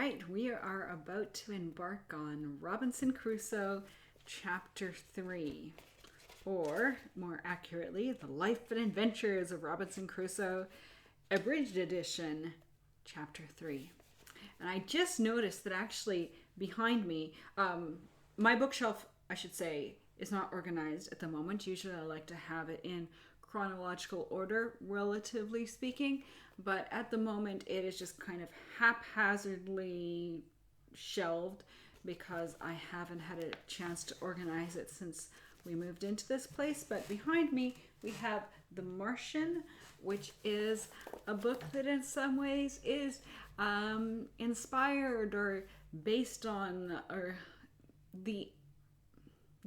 right, we are about to embark on Robinson Crusoe, Chapter 3, or more accurately, The Life and Adventures of Robinson Crusoe, Abridged Edition, Chapter 3. And I just noticed that actually behind me, my bookshelf, I should say, is not organized at the moment. Usually I like to have it in chronological order, relatively speaking, but at the moment it is just kind of haphazardly shelved because I haven't had a chance to organize it since we moved into this place. But behind me we have The Martian, which is a book that in some ways is inspired or based on or the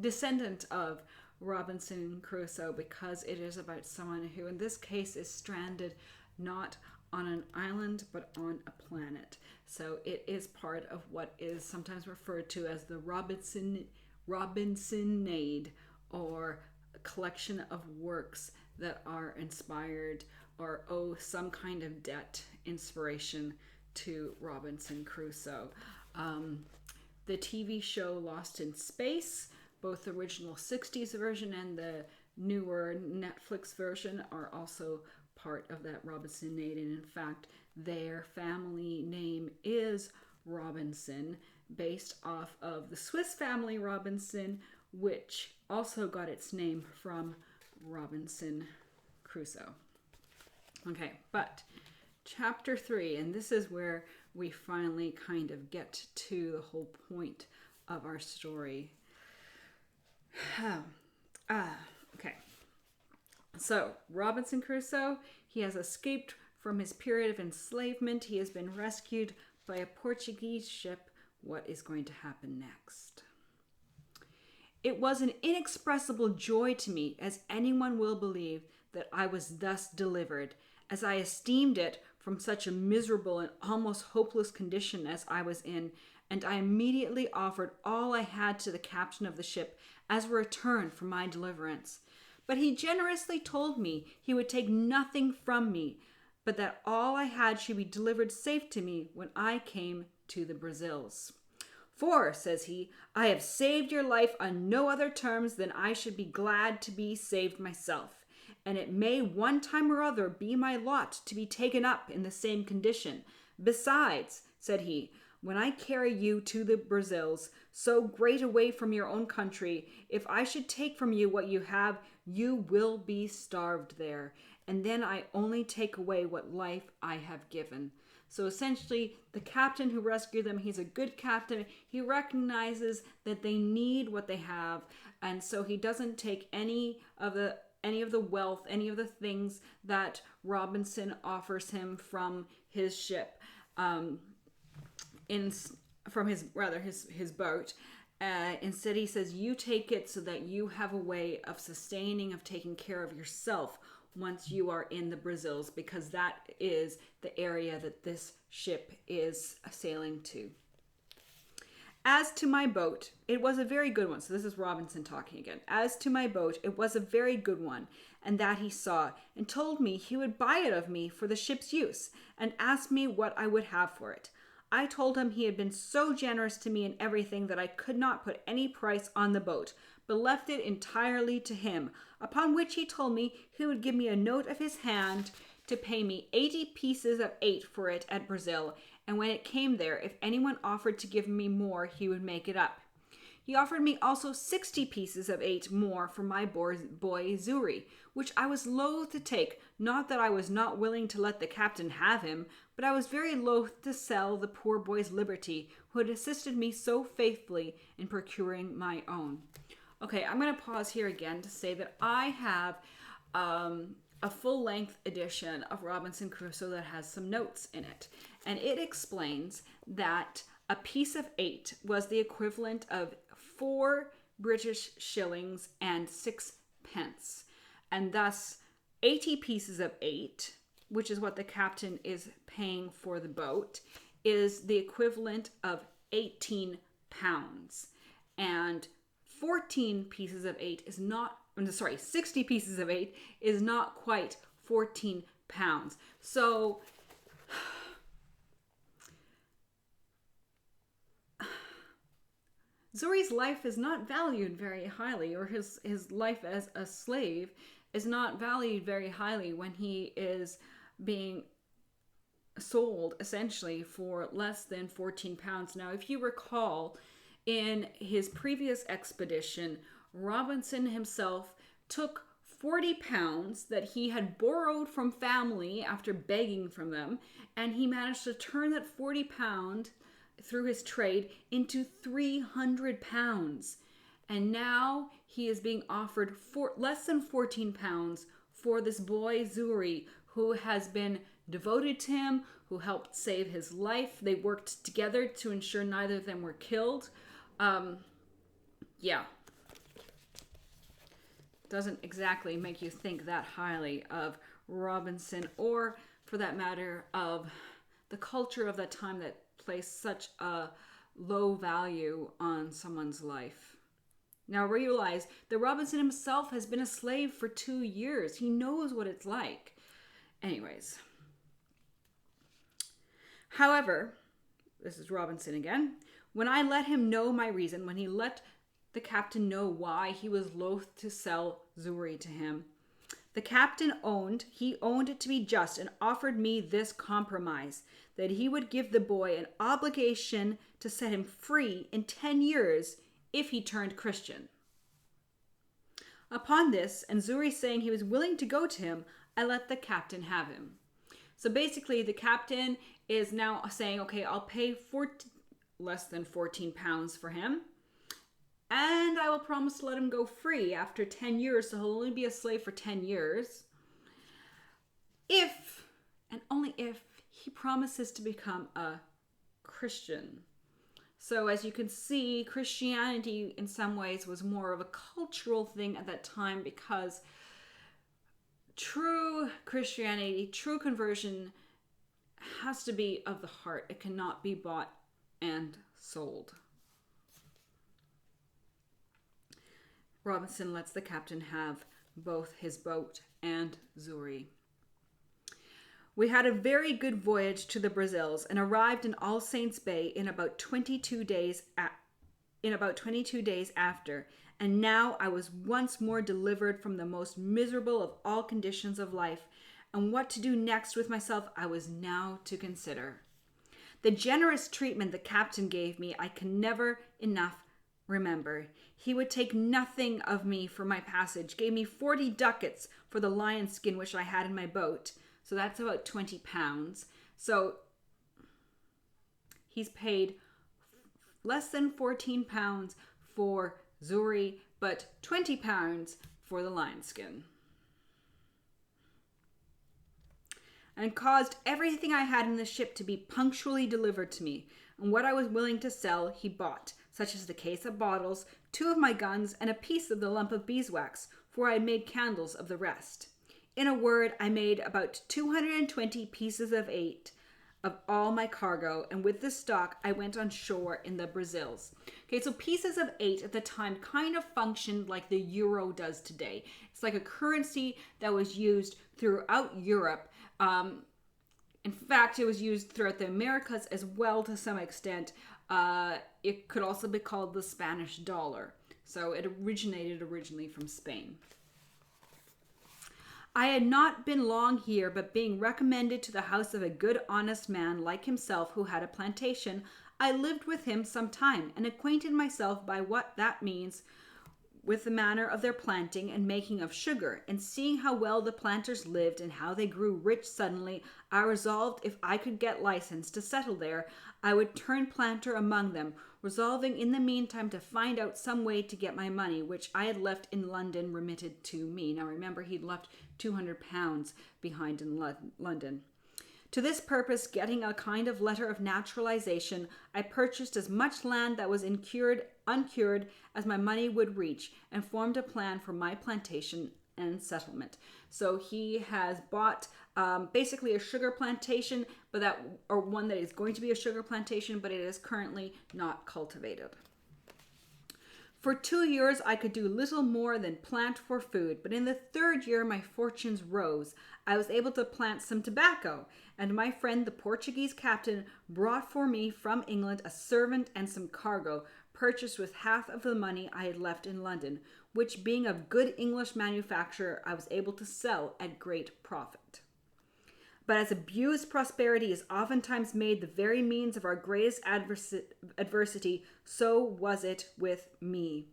descendant of Robinson Crusoe, because it is about someone who in this case is stranded not on an island but on a planet. So it is part of what is sometimes referred to as the Robinsonade, or a collection of works that are inspired or owe some kind of debt, inspiration to Robinson Crusoe. The TV show Lost in Space, both the original 60s version and the newer Netflix version, are also part of that Robinsonade. And in fact, their family name is Robinson, based off of the Swiss family Robinson, which also got its name from Robinson Crusoe. Okay, but Chapter 3, and this is where we finally kind of get to the whole point of our story. Okay. So, Robinson Crusoe, he has escaped from his period of enslavement. He has been rescued by a Portuguese ship. What is going to happen next? It was an inexpressible joy to me, as anyone will believe, that I was thus delivered, as I esteemed it, from such a miserable and almost hopeless condition as I was in, and I immediately offered all I had to the captain of the ship as a return for my deliverance. But he generously told me he would take nothing from me, but that all I had should be delivered safe to me when I came to the Brazils. For, says he, I have saved your life on no other terms than I should be glad to be saved myself, and it may one time or other be my lot to be taken up in the same condition. Besides, said he, when I carry you to the Brazils, so great away from your own country, if I should take from you what you have, you will be starved there, and then I only take away what life I have given. So essentially, the captain who rescued them, he's a good captain. He recognizes that they need what they have, and so he doesn't take any of the wealth, any of the things that Robinson offers him from his ship, from his boat. Instead, he says, you take it so that you have a way of sustaining, of taking care of yourself once you are in the Brazils, because that is the area that this ship is sailing to. As to my boat, it was a very good one. So this is Robinson talking again. As to my boat, it was a very good one, and that he saw, and told me he would buy it of me for the ship's use, and asked me what I would have for it. I told him he had been so generous to me in everything that I could not put any price on the boat, but left it entirely to him, upon which he told me he would give me a note of his hand to pay me 80 pieces of 8 for it at Brazil, and when it came there, if anyone offered to give me more, he would make it up. He offered me also 60 pieces of 8 more for my boy Zuri, which I was loath to take, not that I was not willing to let the captain have him, but I was very loath to sell the poor boy's liberty, who had assisted me so faithfully in procuring my own. Okay, I'm going to pause here again to say that I have a full-length edition of Robinson Crusoe that has some notes in it, and it explains that a piece of 8 was the equivalent of 4 British shillings and 6 pence. And thus, 80 pieces of 8, which is what the captain is paying for the boat, is the equivalent of 18 pounds. And 14 pieces of 8 is not, 60 pieces of 8 is not quite 14 pounds. So Zuri's life is not valued very highly, or his life as a slave is not valued very highly when he is being sold essentially for less than 14 pounds. Now, if you recall, in his previous expedition, Robinson himself took 40 pounds that he had borrowed from family after begging from them, and he managed to turn that 40 pound through his trade into 300 pounds. And now he is being offered for less than 14 pounds for this boy Zuri, who has been devoted to him, who helped save his life. They worked together to ensure neither of them were killed. Yeah. Doesn't exactly make you think that highly of Robinson, or for that matter of the culture of that time that placed such a low value on someone's life. Now realize that Robinson himself has been a slave for 2 years. He knows what it's like. Anyways. However, this is Robinson again. When I let him know my reason, when he let the captain know why he was loath to sell Zuri to him, the captain owned it to be just and offered me this compromise, that he would give the boy an obligation to set him free in 10 years if he turned Christian. Upon this, and Zuri saying he was willing to go to him, I let the captain have him. So basically, the captain is now saying, okay, I'll pay less than 14 pounds for him, and I will promise to let him go free after 10 years, so he'll only be a slave for 10 years. If, and only if, he promises to become a Christian. So as you can see, Christianity in some ways was more of a cultural thing at that time, because true Christianity, true conversion has to be of the heart. It cannot be bought and sold. Robinson lets the captain have both his boat and Zuri. We had a very good voyage to the Brazils and arrived in All Saints Bay in about 22 days after, and now I was once more delivered from the most miserable of all conditions of life, and what to do next with myself I was now to consider. The generous treatment the captain gave me I can never enough remember. He would take nothing of me for my passage, gave me 40 ducats for the lion skin which I had in my boat. So that's about 20 pounds. So he's paid less than 14 pounds for Zuri, but 20 pounds for the lion skin. And caused everything I had in the ship to be punctually delivered to me. And what I was willing to sell, he bought, such as the case of bottles, 2 of my guns, and a piece of the lump of beeswax, for I had made candles of the rest. In a word, I made about 220 pieces of 8 of all my cargo, and with this stock I went on shore in the Brazils. Okay, so pieces of 8 at the time kind of functioned like the euro does today. It's like a currency that was used throughout Europe. In fact, it was used throughout the Americas as well to some extent. It could also be called the Spanish dollar. So it originated originally from Spain. I had not been long here, but being recommended to the house of a good honest man like himself who had a plantation, I lived with him some time, and acquainted myself by what that means with the manner of their planting and making of sugar, and seeing how well the planters lived and how they grew rich suddenly, I resolved if I could get license to settle there, I would turn planter among them, resolving in the meantime to find out some way to get my money, which I had left in London, remitted to me. Now remember, he'd left 200 pounds behind in London. To this purpose, getting a kind of letter of naturalization, I purchased as much land that was uncured as my money would reach, and formed a plan for my plantation and settlement. So he has bought basically a sugar plantation, or one that is going to be a sugar plantation, but it is currently not cultivated. For 2 years, I could do little more than plant for food, but in the 3rd year, my fortunes rose. I was able to plant some tobacco, and my friend, the Portuguese captain, brought for me from England a servant and some cargo, purchased with half of the money I had left in London, which, being of good English manufacture, I was able to sell at great profit. But as abused prosperity is oftentimes made the very means of our greatest adversity, so was it with me.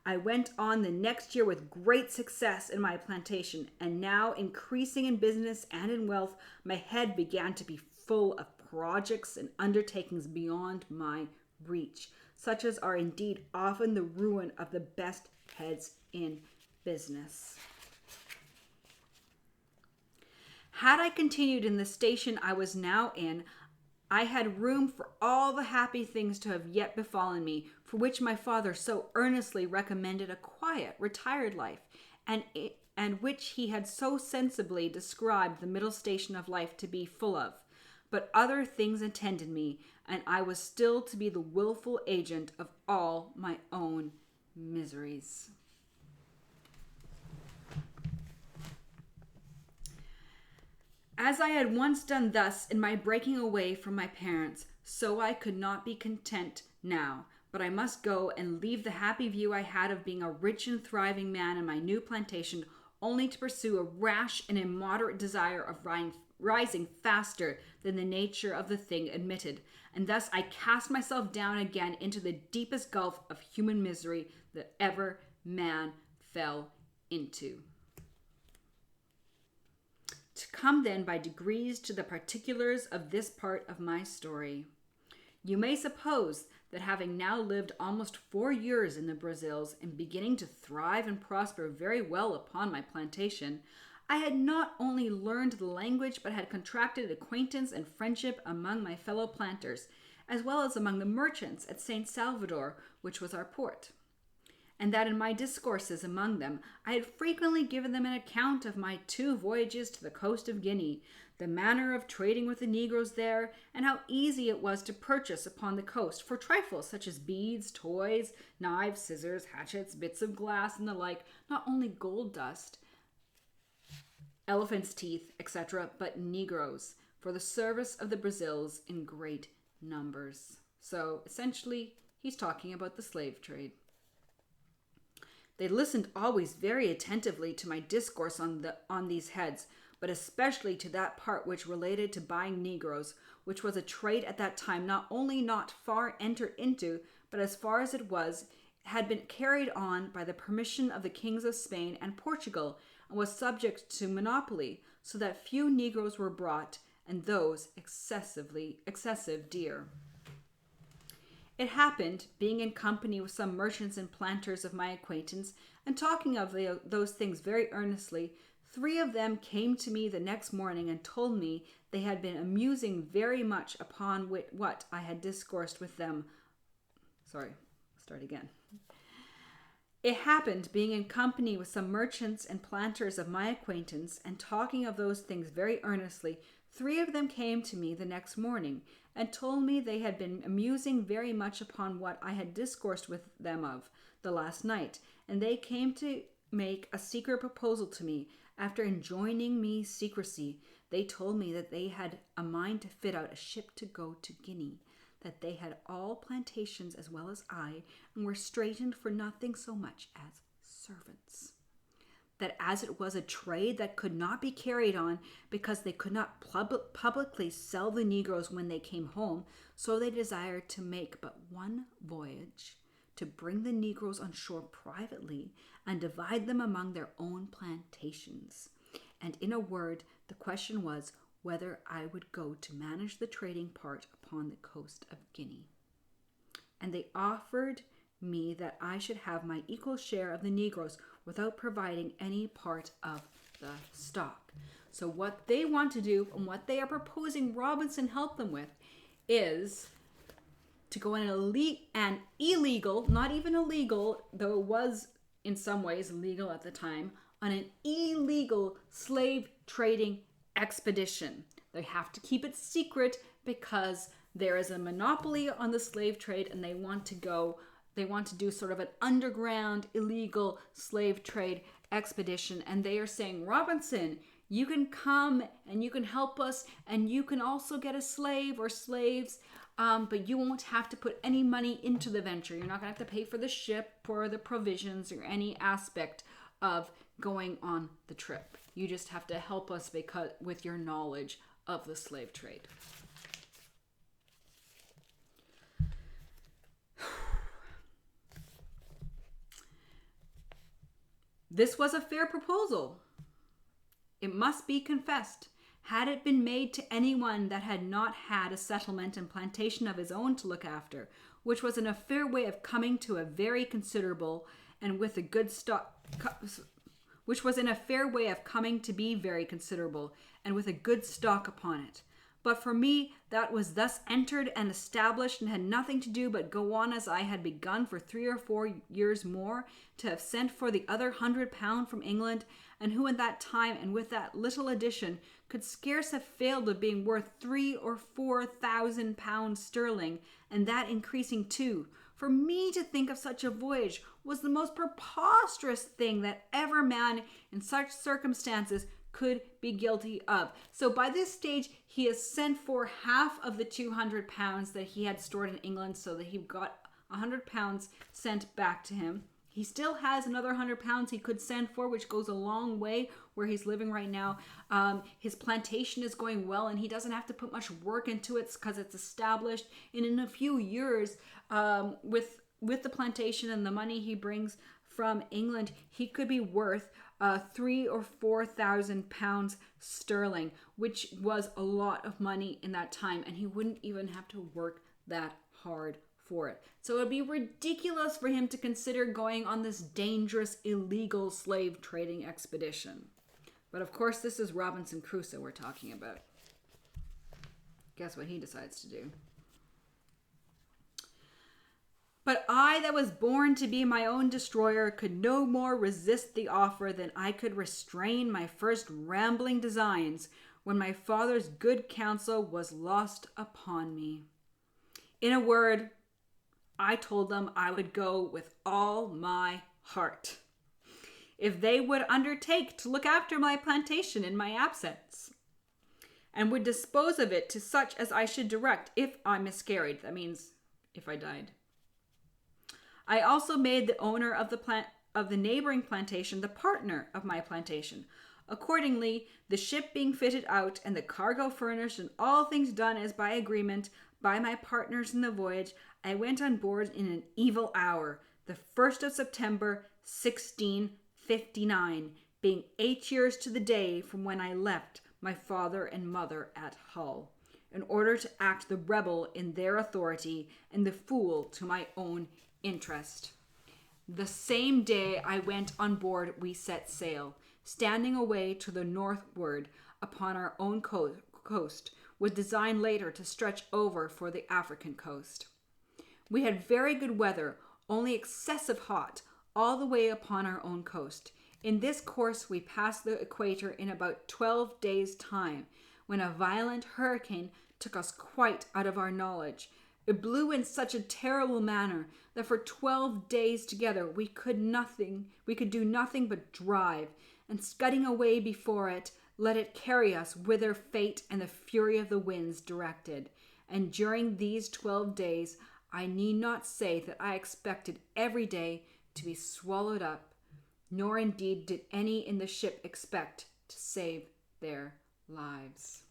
I went on the next year with great success in my plantation, and now, increasing in business and in wealth, my head began to be full of projects and undertakings beyond my reach, such as are indeed often the ruin of the best heads in business. Had I continued in the station I was now in, I had room for all the happy things to have yet befallen me, for which my father so earnestly recommended a quiet, retired life, and which he had so sensibly described the middle station of life to be full of. But other things attended me, and I was still to be the willful agent of all my own miseries. As I had once done thus in my breaking away from my parents, so I could not be content now, but I must go and leave the happy view I had of being a rich and thriving man in my new plantation, only to pursue a rash and immoderate desire of rising faster than the nature of the thing admitted, and thus I cast myself down again into the deepest gulf of human misery that ever man fell into. To come then by degrees to the particulars of this part of my story. You may suppose that having now lived almost 4 years in the Brazils and beginning to thrive and prosper very well upon my plantation, I had not only learned the language but had contracted acquaintance and friendship among my fellow planters, as well as among the merchants at St. Salvador, which was our port. And that in my discourses among them I had frequently given them an account of my 2 voyages to the coast of Guinea, the manner of trading with the Negroes there, and how easy it was to purchase upon the coast for trifles such as beads, toys, knives, scissors, hatchets, bits of glass, and the like, not only gold dust, elephants' teeth, etc., but Negroes, for the service of the Brazils in great numbers. So essentially, he's talking about the slave trade. They listened always very attentively to my discourse on these heads, but especially to that part which related to buying Negroes, which was a trade at that time not only not far entered into, but as far as it was, had been carried on by the permission of the kings of Spain and Portugal, and was subject to monopoly, so that few Negroes were brought, and those excessive dear. It happened, being in company with some merchants and planters of my acquaintance, and talking of those things very earnestly, 3 of them came to me the next morning and told me they had been amusing very much upon what I had discoursed with them. It happened, being in company with some merchants and planters of my acquaintance, and talking of those things very earnestly, 3 of them came to me the next morning, and told me they had been amusing very much upon what I had discoursed with them of the last night, and they came to make a secret proposal to me. After enjoining me secrecy, they told me that they had a mind to fit out a ship to go to Guinea, that they had all plantations as well as I, and were straitened for nothing so much as servants. That as it was a trade that could not be carried on because they could not publicly sell the Negroes when they came home, so they desired to make but one voyage, to bring the Negroes on shore privately and divide them among their own plantations. And in a word, the question was whether I would go to manage the trading part upon the coast of Guinea. And they offered me that I should have my equal share of the Negroes without providing any part of the stock. So what they want to do and what they are proposing Robinson help them with is to go on an illegal, not even illegal, though it was in some ways legal at the time, on an illegal slave trading expedition. They have to keep it secret because there is a monopoly on the slave trade, and they want to go They want to do sort of an underground illegal slave trade expedition. And they are saying, Robinson, you can come and you can help us, and you can also get a slave or slaves, but you won't have to put any money into the venture. You're not going to have to pay for the ship or the provisions or any aspect of going on the trip. You just have to help us with your knowledge of the slave trade. This was a fair proposal, it must be confessed. Had it been made to anyone that had not had a settlement and plantation of his own to look after, which was in a fair way of coming to a very considerable and with a good stock, which was in a fair way of coming to be very considerable and with a good stock upon it. But for me, that was thus entered and established and had nothing to do but go on as I had begun for 3 or 4 years more, to have sent for the other £100 from England, and who in that time and with that little addition could scarce have failed of being worth 3 or 4,000 pounds sterling, and that increasing too. For me to think of such a voyage was the most preposterous thing that ever man in such circumstances could be guilty of. So by this stage, he has sent for half of the £200 that he had stored in England, so that he got £100 sent back to him. He still has another £100 he could send for, which goes a long way where he's living right now. His plantation is going well, and he doesn't have to put much work into it because it's established. And in a few years, with the plantation and the money he brings from England, he could be worth 3 or 4,000 pounds sterling, which was a lot of money in that time, and he wouldn't even have to work that hard for it. So it would be ridiculous for him to consider going on this dangerous, illegal slave trading expedition. But of course, this is Robinson Crusoe we're talking about. Guess what he decides to do? But I that was born to be my own destroyer could no more resist the offer than I could restrain my first rambling designs when my father's good counsel was lost upon me. In a word, I told them I would go with all my heart, if they would undertake to look after my plantation in my absence, and would dispose of it to such as I should direct if I miscarried. That means if I died. I also made the owner of the neighboring plantation the partner of my plantation. Accordingly, the ship being fitted out and the cargo furnished and all things done as by agreement by my partners in the voyage, I went on board in an evil hour, the 1st of September, 1659, being 8 years to the day from when I left my father and mother at Hull, in order to act the rebel in their authority and the fool to my own interest. The same day I went on board, we set sail, standing away to the northward upon our own coast, with design later to stretch over for the African coast. We had very good weather, only excessive hot, all the way upon our own coast. In this course we passed the equator in about 12 days' time, when a violent hurricane took us quite out of our knowledge. It blew in such a terrible manner that for 12 days together we could do nothing but drive, and scudding away before it, let it carry us whither fate and the fury of the winds directed. And during these 12 days, I need not say that I expected every day to be swallowed up, nor indeed did any in the ship expect to save their lives.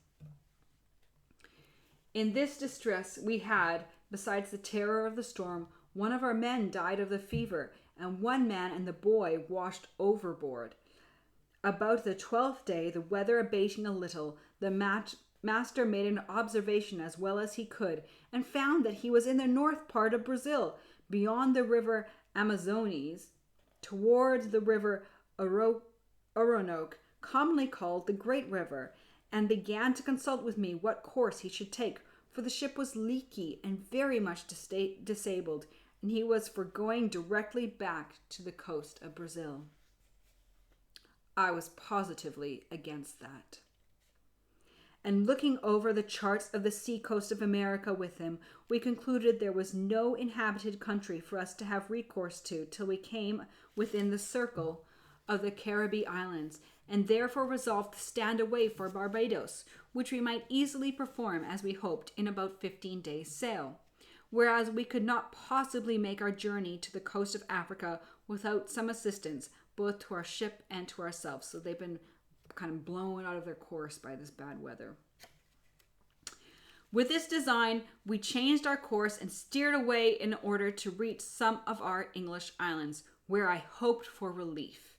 In this distress we had, besides the terror of the storm, one of our men died of the fever, and one man and the boy washed overboard. About the 12th day, the weather abating a little, the master made an observation as well as he could, and found that he was in the north part of Brazil, beyond the river Amazones, towards the river Orinoco, commonly called the Great River, and began to consult with me what course he should take, for the ship was leaky and very much disabled, and he was for going directly back to the coast of Brazil. I was positively against that. and looking over the charts of the seacoast of America with him, we concluded there was no inhabited country for us to have recourse to till we came within the circle of the Caribbee Islands, and therefore resolved to stand away for Barbados, which we might easily perform, as we hoped, in about 15 days' sail. Whereas we could not possibly make our journey to the coast of Africa without some assistance, both to our ship and to ourselves. So they've been kind of blown out of their course by this bad weather. With this design, we changed our course and steered away in order to reach some of our English islands, where I hoped for relief.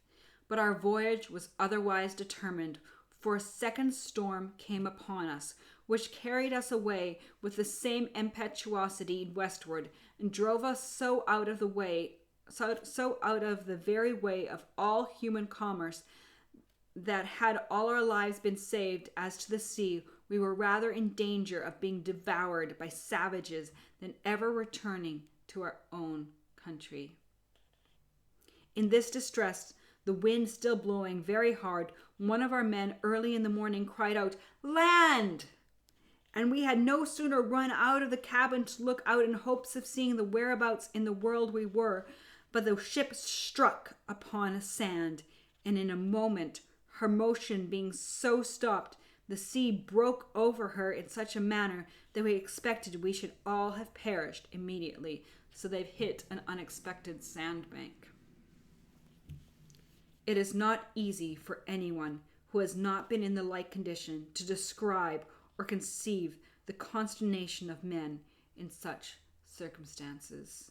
But our voyage was otherwise determined, for a second storm came upon us, which carried us away with the same impetuosity westward, and drove us so out of the very way of all human commerce, that had all our lives been saved as to the sea, we were rather in danger of being devoured by savages than ever returning to our own country. In this distress, the wind still blowing very hard, one of our men early in the morning cried out, "Land!" And we had no sooner run out of the cabin to look out in hopes of seeing the whereabouts in the world we were, but the ship struck upon sand, and in a moment, her motion being so stopped, the sea broke over her in such a manner that we expected we should all have perished immediately. So they've hit an unexpected sandbank. It is not easy for anyone who has not been in the like condition to describe or conceive the consternation of men in such circumstances.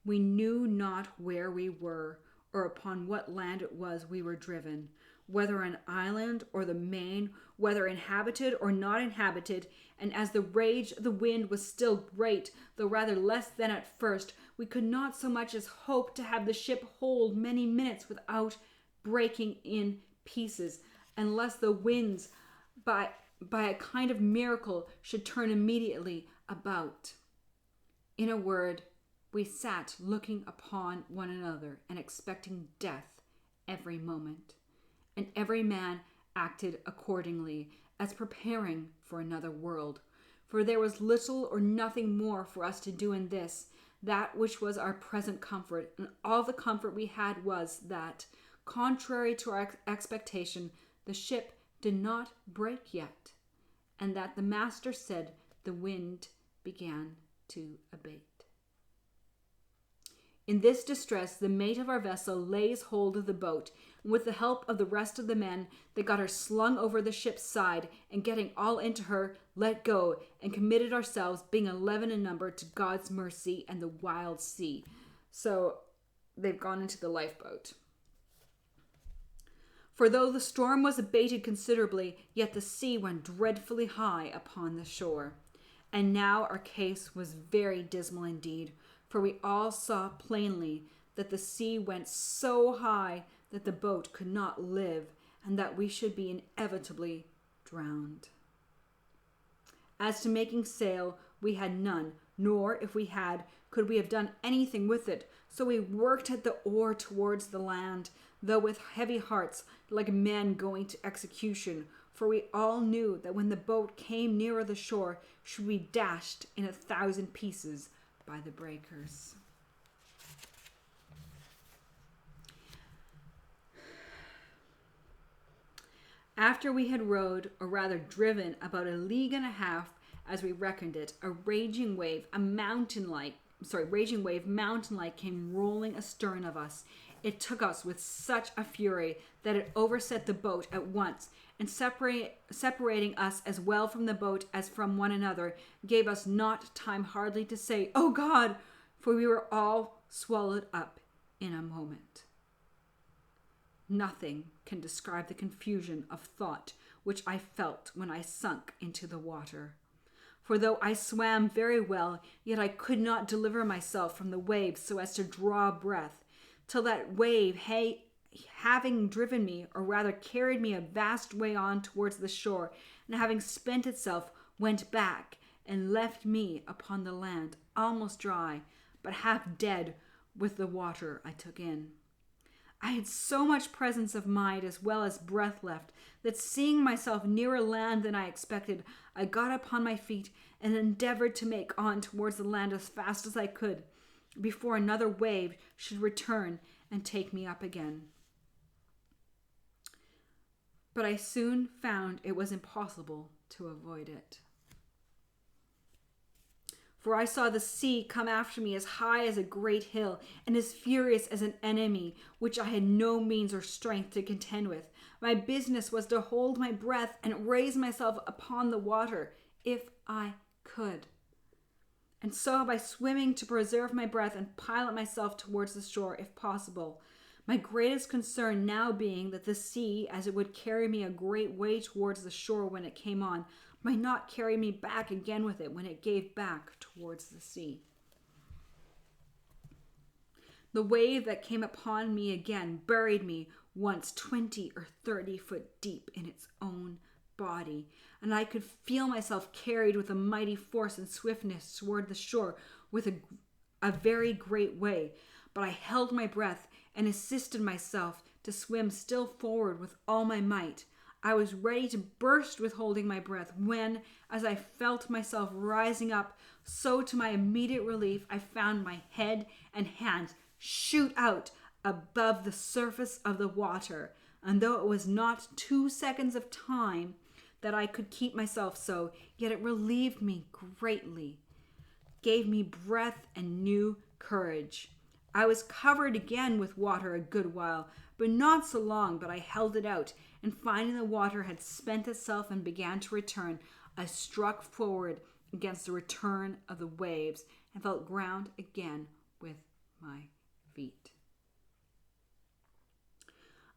We knew not where we were, or upon what land it was we were driven, whether an island or the main, whether inhabited or not inhabited, and as the rage of the wind was still great, though rather less than at first, we could not so much as hope to have the ship hold many minutes without breaking in pieces, unless the winds, by a kind of miracle, should turn immediately about. In a word, we sat looking upon one another and expecting death every moment, and every man acted accordingly, as preparing for another world. For there was little or nothing more for us to do in this, that which was our present comfort, and all the comfort we had was that, contrary to our expectation, the ship did not break yet, and that the master said the wind began to abate. In this distress, the mate of our vessel lays hold of the boat, and with the help of the rest of the men, they got her slung over the ship's side, and getting all into her, let go, and committed ourselves, being 11 in number, to God's mercy and the wild sea. So they've gone into the lifeboat. For though the storm was abated considerably, yet the sea went dreadfully high upon the shore. And now our case was very dismal indeed, for we all saw plainly that the sea went so high that the boat could not live, and that we should be inevitably drowned. As to making sail, we had none, nor, if we had, could we have done anything with it. So we worked at the oar towards the land, though with heavy hearts, like men going to execution, for we all knew that when the boat came nearer the shore, should be dashed in 1,000 pieces by the breakers. After we had rowed, or rather driven, about 1.5 leagues, as we reckoned it, a raging wave mountain-like came rolling astern of us. It took us with such a fury that it overset the boat at once, and separating us as well from the boat as from one another, gave us not time hardly to say, "Oh God!" for we were all swallowed up in a moment. Nothing can describe the confusion of thought which I felt when I sunk into the water. For though I swam very well, yet I could not deliver myself from the waves so as to draw breath, till that wave, having driven me, or rather carried me a vast way on towards the shore, and having spent itself, went back, and left me upon the land, almost dry, but half dead with the water I took in. I had so much presence of mind as well as breath left that, seeing myself nearer land than I expected, I got upon my feet and endeavored to make on towards the land as fast as I could before another wave should return and take me up again. But I soon found it was impossible to avoid it. For I saw the sea come after me as high as a great hill, and as furious as an enemy, which I had no means or strength to contend with. My business was to hold my breath and raise myself upon the water, if I could. And so by swimming to preserve my breath and pilot myself towards the shore, if possible. My greatest concern now being that the sea, as it would carry me a great way towards the shore when it came on, might not carry me back again with it when it gave back towards the sea. The wave that came upon me again buried me once 20 or 30 foot deep in its own body, and I could feel myself carried with a mighty force and swiftness toward the shore with a very great way. But I held my breath and assisted myself to swim still forward with all my might. I was ready to burst with holding my breath when, as I felt myself rising up, so to my immediate relief, I found my head and hands shoot out above the surface of the water. And though it was not 2 seconds of time that I could keep myself so, yet it relieved me greatly, gave me breath and new courage. I was covered again with water a good while, but not so long but I held it out, and finding the water had spent itself and began to return, I struck forward against the return of the waves and felt ground again with my feet.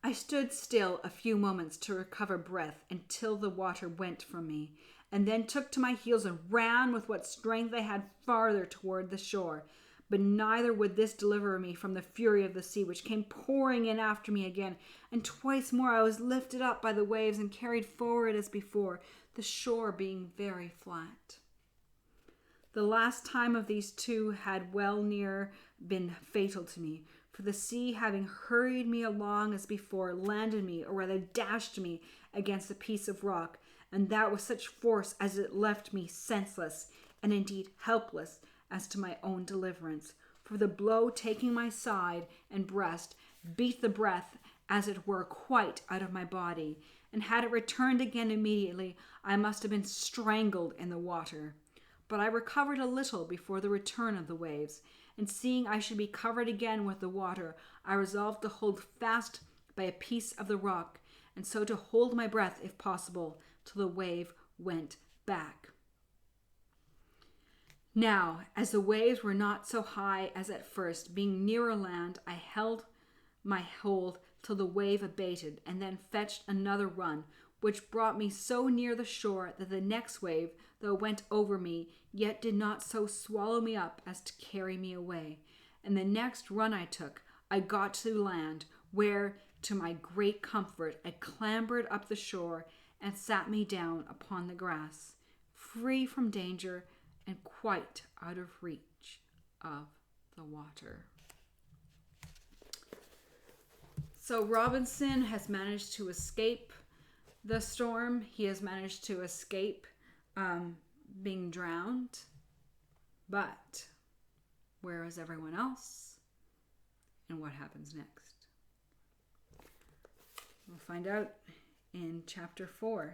I stood still a few moments to recover breath until the water went from me, and then took to my heels and ran with what strength I had farther toward the shore. But neither would this deliver me from the fury of the sea, which came pouring in after me again, and twice more I was lifted up by the waves and carried forward as before, the shore being very flat. The last time of these two had well near been fatal to me, for the sea, having hurried me along as before, landed me, or rather dashed me, against a piece of rock, and that with such force as it left me senseless, and indeed helpless, as to my own deliverance. For the blow, taking my side and breast, beat the breath, as it were, quite out of my body, and had it returned again immediately, I must have been strangled in the water. But I recovered a little before the return of the waves, and seeing I should be covered again with the water, I resolved to hold fast by a piece of the rock, and so to hold my breath, if possible, till the wave went back. Now, as the waves were not so high as at first, being nearer land, I held my hold till the wave abated, and then fetched another run, which brought me so near the shore that the next wave, though it went over me, yet did not so swallow me up as to carry me away. And the next run I took, I got to land, where, to my great comfort, I clambered up the shore and sat me down upon the grass, free from danger and quite out of reach of the water. So Robinson has managed to escape the storm. He has managed to escape being drowned. But where is everyone else? And what happens next? We'll find out in chapter 4.